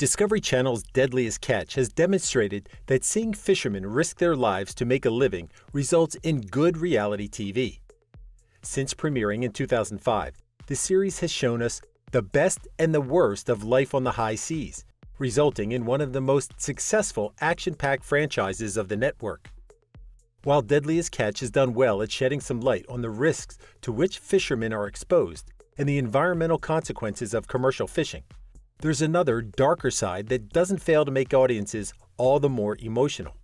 Discovery Channel's Deadliest Catch has demonstrated that seeing fishermen risk their lives to make a living results in good reality TV. Since premiering in 2005, the series has shown us the best and the worst of life on the high seas, resulting in one of the most successful action-packed franchises of the network. While Deadliest Catch has done well at shedding some light on the risks to which fishermen are exposed and the environmental consequences of commercial fishing, there's another, darker side that doesn't fail to make audiences all the more emotional.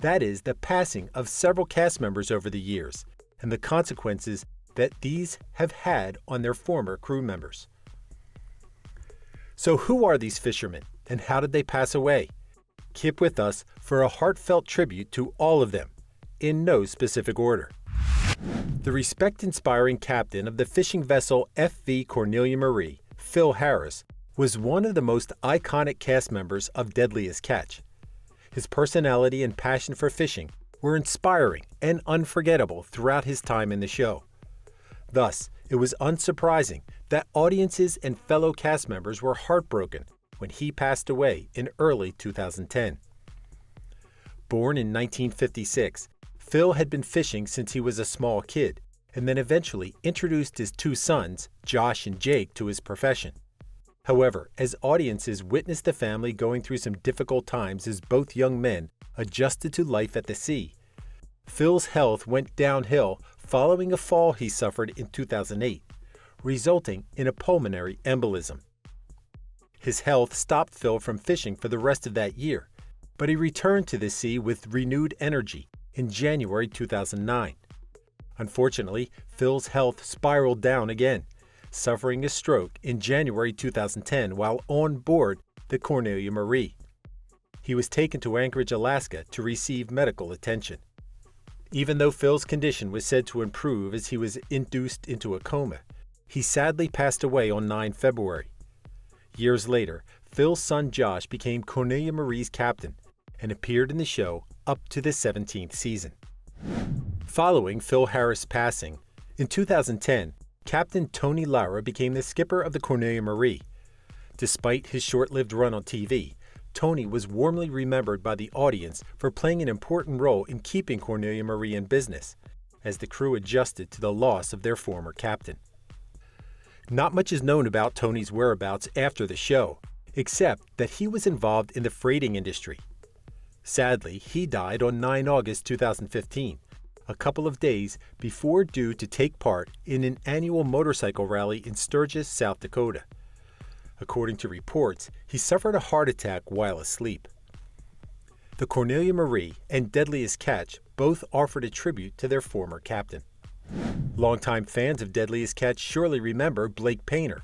That is the passing of several cast members over the years and the consequences that these have had on their former crew members. So who are these fishermen and how did they pass away? Keep with us for a heartfelt tribute to all of them, in no specific order. The respect-inspiring captain of the fishing vessel FV Cornelia Marie, Phil Harris, was one of the most iconic cast members of Deadliest Catch. His personality and passion for fishing were inspiring and unforgettable throughout his time in the show. Thus, it was unsurprising that audiences and fellow cast members were heartbroken when he passed away in early 2010. Born in 1956, Phil had been fishing since he was a small kid and then eventually introduced his two sons, Josh and Jake, to his profession. However, as audiences witnessed the family going through some difficult times as both young men adjusted to life at the sea, Phil's health went downhill following a fall he suffered in 2008, resulting in a pulmonary embolism. His health stopped Phil from fishing for the rest of that year, but he returned to the sea with renewed energy in January 2009. Unfortunately, Phil's health spiraled down again, suffering a stroke in January 2010 while on board the Cornelia Marie. He was taken to Anchorage, Alaska to receive medical attention. Even though Phil's condition was said to improve as he was induced into a coma, he sadly passed away on 9 February. Years later, Phil's son Josh became Cornelia Marie's captain and appeared in the show up to the 17th season. Following Phil Harris' passing, in 2010, Captain Tony Lara became the skipper of the Cornelia Marie. Despite his short-lived run on TV, Tony was warmly remembered by the audience for playing an important role in keeping Cornelia Marie in business, as the crew adjusted to the loss of their former captain. Not much is known about Tony's whereabouts after the show, except that he was involved in the freighting industry. Sadly, he died on 9 August 2015, a couple of days before due to take part in an annual motorcycle rally in Sturgis, South Dakota. According to reports, he suffered a heart attack while asleep. The Cornelia Marie and Deadliest Catch both offered a tribute to their former captain. Longtime fans of Deadliest Catch surely remember Blake Painter,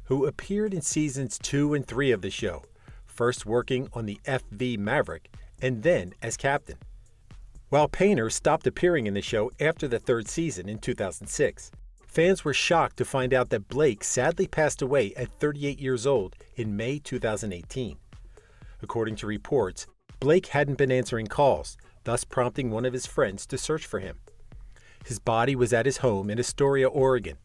who appeared in seasons 2 and 3 of the show, first working on the FV Maverick and then as captain. While Painter stopped appearing in the show after the 3rd season in 2006, fans were shocked to find out that Blake sadly passed away at 38 years old in May 2018. According to reports, Blake hadn't been answering calls, thus prompting one of his friends to search for him. His body was at his home in Astoria, Oregon.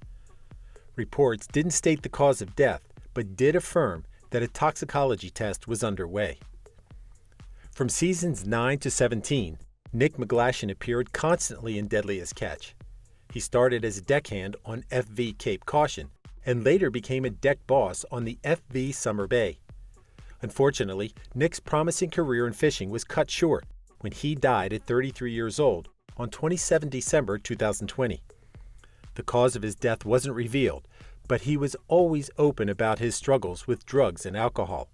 Reports didn't state the cause of death, but did affirm that a toxicology test was underway. From seasons 9 to 17, Nick McGlashan appeared constantly in Deadliest Catch. He started as a deckhand on FV Cape Caution and later became a deck boss on the FV Summer Bay. Unfortunately, Nick's promising career in fishing was cut short when he died at 33 years old on 27 December 2020. The cause of his death wasn't revealed, but he was always open about his struggles with drugs and alcohol.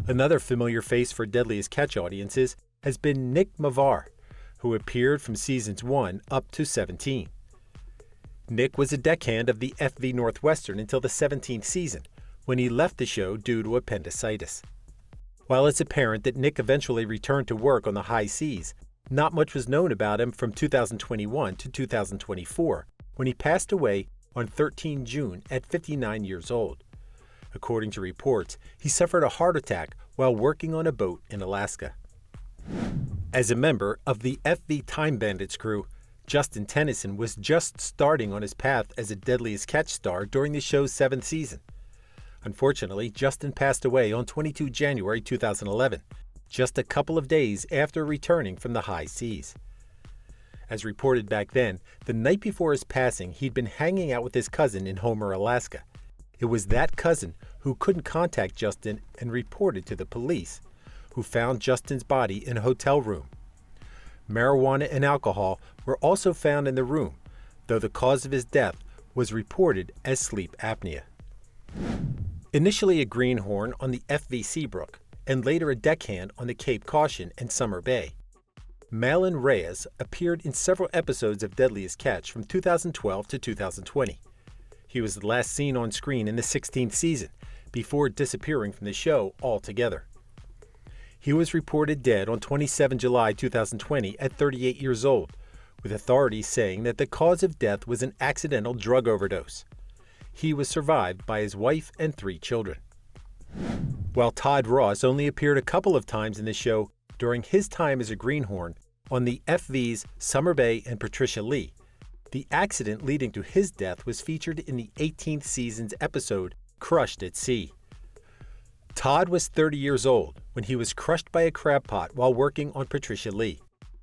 Another familiar face for Deadliest Catch audiences has been Nick Mavar, who appeared from seasons 1 up to 17. Nick was a deckhand of the FV Northwestern until the 17th season, when he left the show due to appendicitis. While it's apparent that Nick eventually returned to work on the high seas, not much was known about him from 2021 to 2024, when he passed away on 13 June at 59 years old. According to reports, he suffered a heart attack while working on a boat in Alaska. As a member of the FV Time Bandits crew, Justin Tennyson was just starting on his path as a Deadliest Catch star during the show's 7th season. Unfortunately, Justin passed away on 22 January 2011, just a couple of days after returning from the high seas. As reported back then, the night before his passing, he'd been hanging out with his cousin in Homer, Alaska. It was that cousin who couldn't contact Justin and reported to the police, who found Justin's body in a hotel room. Marijuana and alcohol were also found in the room, though the cause of his death was reported as sleep apnea. Initially a greenhorn on the FV Seabrook, and later a deckhand on the Cape Caution and Summer Bay, Mahlon Reyes appeared in several episodes of Deadliest Catch from 2012 to 2020. He was the last seen on screen in the 16th season, before disappearing from the show altogether. He was reported dead on 27 July 2020 at 38 years old, with authorities saying that the cause of death was an accidental drug overdose. He was survived by his wife and 3 children. While Todd Ross only appeared a couple of times in the show during his time as a greenhorn on the FV's Summer Bay and Patricia Lee, the accident leading to his death was featured in the 18th season's episode Crushed at Sea. Todd was 30 years old when he was crushed by a crab pot while working on Patricia Lee.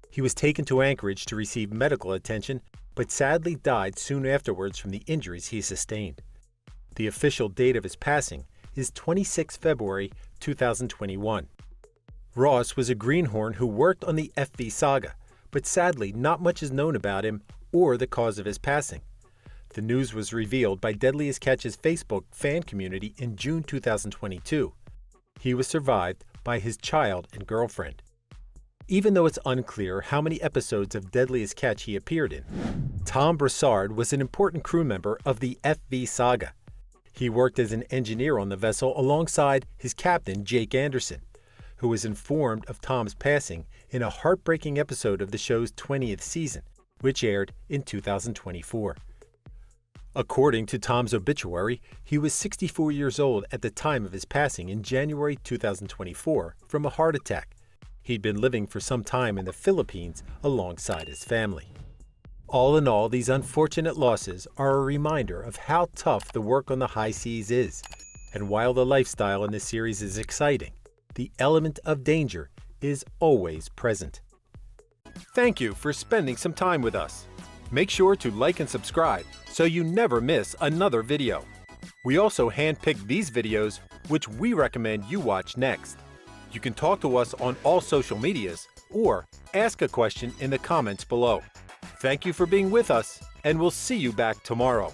He was taken to Anchorage to receive medical attention, but sadly died soon afterwards from the injuries he sustained. The official date of his passing is 26 February 2021. Ross was a greenhorn who worked on the FV saga, but sadly not much is known about him or the cause of his passing. The news was revealed by Deadliest Catch's Facebook fan community in June 2022. He was survived by his child and girlfriend. Even though it's unclear how many episodes of Deadliest Catch he appeared in, Tom Broussard was an important crew member of the FV saga. He worked as an engineer on the vessel alongside his captain, Jake Anderson, who was informed of Tom's passing in a heartbreaking episode of the show's 20th season, which aired in 2024. According to Tom's obituary, he was 64 years old at the time of his passing in January 2024 from a heart attack. He'd been living for some time in the Philippines alongside his family. All in all, these unfortunate losses are a reminder of how tough the work on the high seas is. And while the lifestyle in this series is exciting, the element of danger is always present. Thank you for spending some time with us. Make sure to like and subscribe so you never miss another video. We also handpick these videos which we recommend you watch next. You can talk to us on all social medias or ask a question in the comments below. Thank you for being with us, and we'll see you back tomorrow.